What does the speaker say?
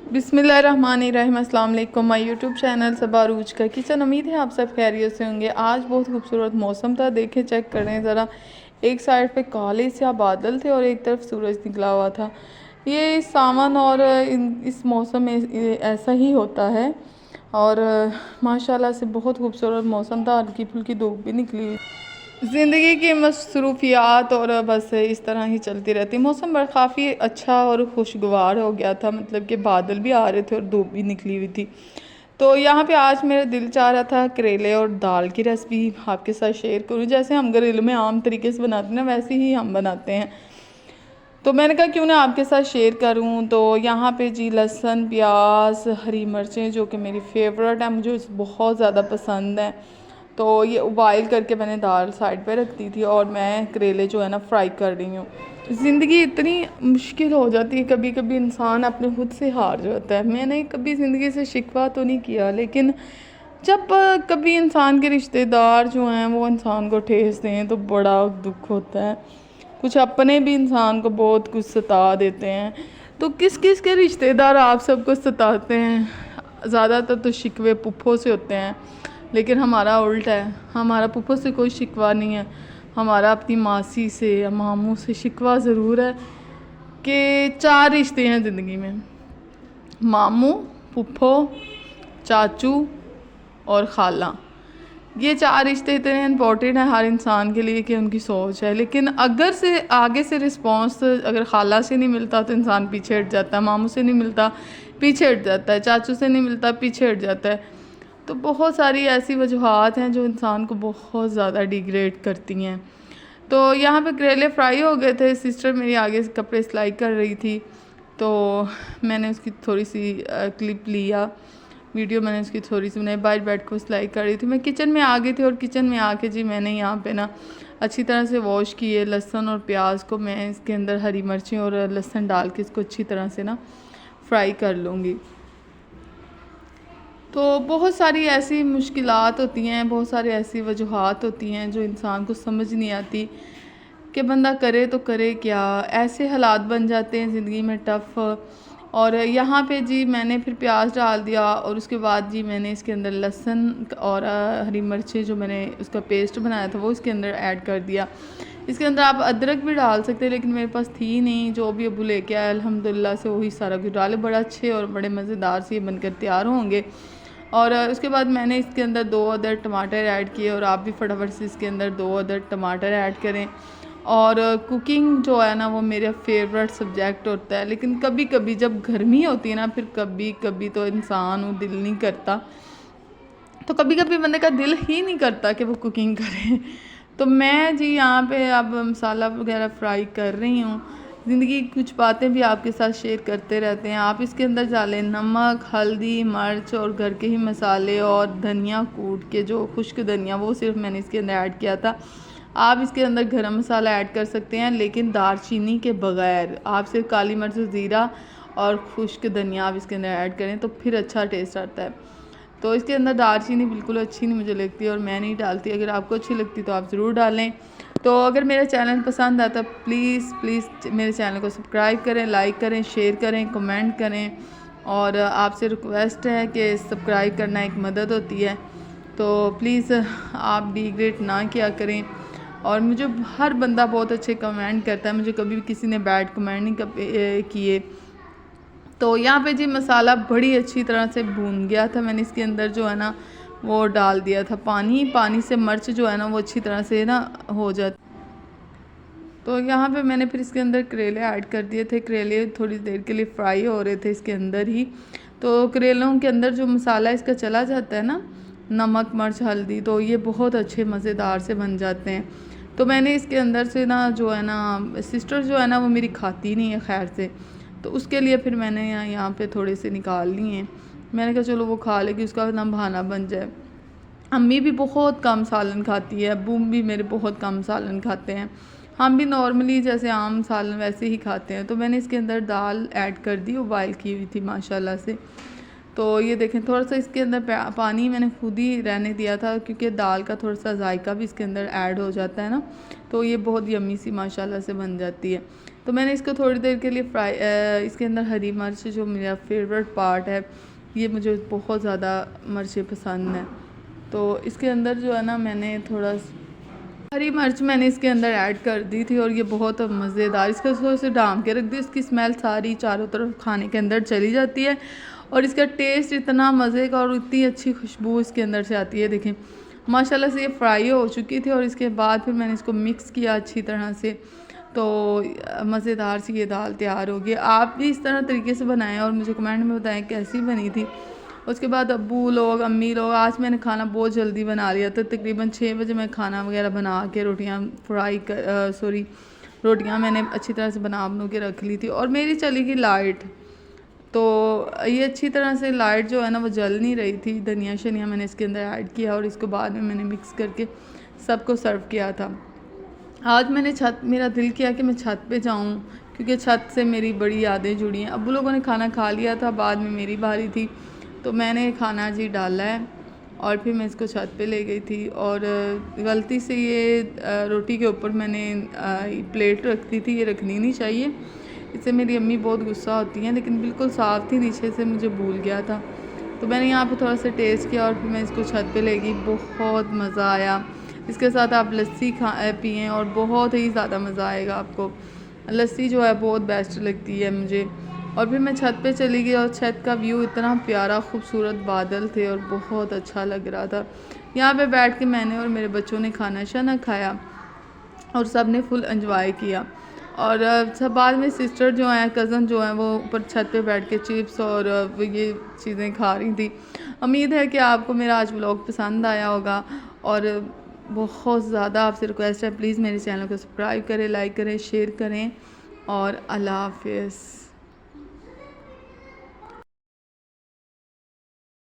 बिस्मिल्लाहिर्रहमानिर्रहीम। अस्सलाम वालेकुम। माय यूट्यूब चैनल सबा अरूज का किचन। उम्मीद है आप सब खैरियत से होंगे। आज बहुत खूबसूरत मौसम था, देखें चेक करें ज़रा। एक साइड पे काले से बादल थे और एक तरफ सूरज निकला हुआ था। ये सावन और इस मौसम में ऐसा ही होता है। और माशाल्लाह से बहुत खूबसूरत मौसम था, हल्की फुल्की धूप भी निकली हुई। ज़िंदगी की मसरूफियात और बस इस तरह ही चलती रहती। मौसम बड़ा काफ़ी अच्छा और खुशगवार हो गया था, मतलब कि बादल भी आ रहे थे और धूप भी निकली हुई थी। तो यहाँ पे आज मेरा दिल चाह रहा था करेले और दाल की रेसिपी आपके साथ शेयर करूँ। जैसे हम घरेलू में आम तरीके से बनाते हैं ना, वैसे ही हम बनाते हैं। तो मैंने कहा क्यों ना आपके साथ शेयर करूं। तो यहाँ पे जी लहसुन, प्याज, हरी मिर्चें जो कि मेरी फेवरेट है, मुझे बहुत ज़्यादा पसंद है। तो ये उबाइल करके मैंने दाल साइड पे रख दी थी और मैं करेले जो है ना फ्राई कर रही हूँ। ज़िंदगी इतनी मुश्किल हो जाती है, कभी कभी इंसान अपने खुद से हार जाता है। मैंने कभी ज़िंदगी से शिकवा तो नहीं किया, लेकिन जब कभी इंसान के रिश्तेदार जो हैं वो इंसान को ठेस दें तो बड़ा दुख होता है। कुछ अपने भी इंसान को बहुत कुछ सता देते हैं। तो किस किस के रिश्तेदार आप सबको सताते हैं? ज़्यादातर तो शिकवे पुप्पो से होते हैं, लेकिन हमारा उल्टा है। हमारा पुप्पो से कोई शिकवा नहीं है, हमारा अपनी मासी से या मामू से शिकवा ज़रूर है। कि 4 रिश्ते हैं ज़िंदगी में, मामू, पुप्पो, चाचू और खाला। ये 4 रिश्ते इतने इम्पोर्टेंट हैं हर इंसान के लिए कि उनकी सोच है। लेकिन अगर से आगे से रिस्पॉन्स अगर खाला से नहीं मिलता तो इंसान पीछे हट जाता है, मामू से नहीं मिलता पीछे हट जाता है, चाचू से नहीं मिलता पीछे हट जाता है। तो बहुत सारी ऐसी वजूहात हैं जो इंसान को बहुत ज़्यादा डिग्रेड करती हैं। तो यहाँ पे करेले फ्राई हो गए थे। सिस्टर मेरी आगे से कपड़े सिलाई कर रही थी, तो मैंने उसकी थोड़ी सी क्लिप लिया, वीडियो मैंने उसकी थोड़ी सी बनाई। बाहर बैठ को सिलाई कर रही थी। मैं किचन में आ गई थी और किचन में आके जी मैंने यहाँ पे ना अच्छी तरह से वॉश किए लहसुन और प्याज को। मैं इसके अंदर हरी मिर्चें और लहसुन डाल के इसको अच्छी तरह से ना फ्राई कर लूँगी। तो बहुत सारी ऐसी मुश्किलात होती हैं, बहुत सारी ऐसी वजूहात होती हैं जो इंसान को समझ नहीं आती कि बंदा करे तो करे क्या। ऐसे हालात बन जाते हैं ज़िंदगी में टफ़। और यहाँ पे जी मैंने फिर प्याज डाल दिया और उसके बाद जी मैंने इसके अंदर लहसुन और हरी मिर्चें जो मैंने उसका पेस्ट बनाया था वो इसके अंदर ऐड कर दिया। इसके अंदर आप अदरक भी डाल सकते हैं, लेकिन मेरे पास थी नहीं। जो भी अबू लेके आया अल्हम्दुलिल्लाह से वही सारा कुछ डाले। बड़ा अच्छे और बड़े मज़ेदार से ये बनकर तैयार होंगे। और उसके बाद मैंने इसके अंदर 2 अदर टमाटर ऐड किए और आप भी फटाफट से इसके अंदर 2 अदर टमाटर ऐड करें। और कुकिंग जो है ना वो मेरा फेवरेट सब्जेक्ट होता है, लेकिन कभी कभी जब गर्मी होती है ना, फिर कभी कभी तो इंसान वो दिल नहीं करता। तो कभी कभी बंदे का दिल ही नहीं करता कि वो कुकिंग करे। तो मैं जी यहाँ पे अब मसाला वगैरह फ्राई कर रही हूँ। ज़िंदगी की कुछ बातें भी आपके साथ शेयर करते रहते हैं। आप इसके अंदर डालें नमक, हल्दी, मिर्च और घर के ही मसाले और धनिया कूट के, जो खुश्क धनिया वो सिर्फ मैंने इसके अंदर ऐड किया था। आप इसके अंदर गरम मसाला ऐड कर सकते हैं, लेकिन दालचीनी के बगैर। आप सिर्फ काली मिर्च, ज़ीरा और खुश्क धनिया आप इसके अंदर ऐड करें तो फिर अच्छा टेस्ट आता है। तो इसके अंदर दालचीनी बिल्कुल अच्छी नहीं मुझे लगती और मैं नहीं डालती। अगर आपको अच्छी लगती तो आप ज़रूर डालें। तो अगर मेरा चैनल पसंद आता प्लीज़ प्लीज़ मेरे चैनल को सब्सक्राइब करें, लाइक करें, शेयर करें, कमेंट करें। और आपसे रिक्वेस्ट है कि सब्सक्राइब करना एक मदद होती है, तो प्लीज़ आप डिग्रेड ना किया करें। और मुझे हर बंदा बहुत अच्छे कमेंट करता है, मुझे कभी भी किसी ने बैड कमेंट नहीं किए। तो यहाँ पे जी मसाला बड़ी अच्छी तरह से भून गया था। मैंने इसके अंदर जो है ना वो डाल दिया था पानी से मिर्च जो है ना वो अच्छी तरह से ना हो जाती। तो यहाँ पे मैंने फिर इसके अंदर करेले ऐड कर दिए थे। करेले थोड़ी देर के लिए फ्राई हो रहे थे इसके अंदर ही। तो करेलों के अंदर जो मसाला इसका चला जाता है ना, नमक, मिर्च, हल्दी, तो ये बहुत अच्छे मज़ेदार से बन जाते हैं। तो मैंने इसके अंदर से ना जो है ना, सिस्टर जो है ना वो मेरी खाती नहीं है खैर से, तो उसके लिए फिर मैंने यहाँ पे थोड़े से निकाल लिए। मैंने कहा चलो वो खा लेगी, उसका ना बहाना बन जाए। अम्मी भी बहुत कम सालन खाती है, अब्बू भी मेरे बहुत कम सालन खाते हैं। हम भी नॉर्मली जैसे आम सालन वैसे ही खाते हैं। तो मैंने इसके अंदर दाल ऐड कर दी, बॉयल की हुई थी माशाल्लाह से। तो ये देखें थोड़ा सा इसके अंदर पानी मैंने खुद ही रहने दिया था, क्योंकि दाल का थोड़ा सा जायका भी इसके अंदर ऐड हो जाता है ना, तो ये बहुत यम्मी सी माशाल्लाह से बन जाती है। तो मैंने इसको थोड़ी देर के लिए फ्राई इसके अंदर हरी मिर्च जो मेरा फेवरेट पार्ट है, ये मुझे बहुत ज़्यादा मिर्चें पसंद हैं, तो इसके अंदर जो है ना मैंने थोड़ा हरी मिर्च मैंने इसके अंदर ऐड कर दी थी और ये बहुत मज़ेदार, इसको थोड़ा से ढाँप के रख दी, इसकी स्मेल सारी चारों तरफ खाने के अंदर चली जाती है और इसका टेस्ट इतना मज़े का और इतनी अच्छी खुशबू इसके अंदर से आती है। देखें माशाल्लाह से ये फ्राई हो चुकी थी और इसके बाद फिर मैंने इसको मिक्स किया अच्छी तरह से, तो मज़ेदार सी ये दाल तैयार हो गई। आप भी इस तरह तरीके से बनाएं और मुझे कमेंट में बताएं कैसी बनी थी। उसके बाद अब्बू लोग, अम्मी लोग, आज मैंने खाना बहुत जल्दी बना लिया था, तकरीबन 6 बजे मैं खाना वगैरह बना के रोटियां मैंने अच्छी तरह से बना के रख ली थी और मेरी चली गई लाइट, तो ये अच्छी तरह से लाइट जो है ना वो जल नहीं रही थी। धनिया शनिया मैंने इसके अंदर ऐड किया और इसको बाद में मैंने मिक्स करके सबको सर्व किया था। आज मेरा दिल किया कि मैं छत पे जाऊं क्योंकि छत से मेरी बड़ी यादें जुड़ी हैं। अब्बू लोगों ने खाना खा लिया था, बाद में मेरी बारी थी, तो मैंने खाना जी डाला है और फिर मैं इसको छत पे ले गई थी और गलती से ये रोटी के ऊपर मैंने प्लेट रख दी थी, ये रखनी नहीं चाहिए, इससे मेरी अम्मी बहुत गुस्सा होती हैं, लेकिन बिल्कुल साफ़ थी नीचे से, मुझे भूल गया था। तो मैंने यहाँ पे थोड़ा सा टेस्ट किया और फिर मैं इसको छत पे ले गई। बहुत मज़ा आया, इसके साथ आप लस्सी पिएँ और बहुत ही ज़्यादा मज़ा आएगा आपको। लस्सी जो है बहुत बेस्ट लगती है मुझे। और फिर मैं छत पे चली गई और छत का व्यू इतना प्यारा खूबसूरत बादल थे और बहुत अच्छा लग रहा था। यहाँ पे बैठ के मैंने और मेरे बच्चों ने खाना शाना खाया और सब ने फुल एंजॉय किया। और सब बाद में सिस्टर जो हैं, कज़न जो हैं, वो ऊपर छत पे बैठ के चिप्स और ये चीज़ें खा रही थी। उम्मीद है कि आपको मेरा आज व्लॉग पसंद आया होगा और बहुत ज़्यादा आपसे रिक्वेस्ट है प्लीज़ मेरे चैनल को सब्सक्राइब करें, लाइक करें, शेयर करें और अल्लाह हाफ़िज़।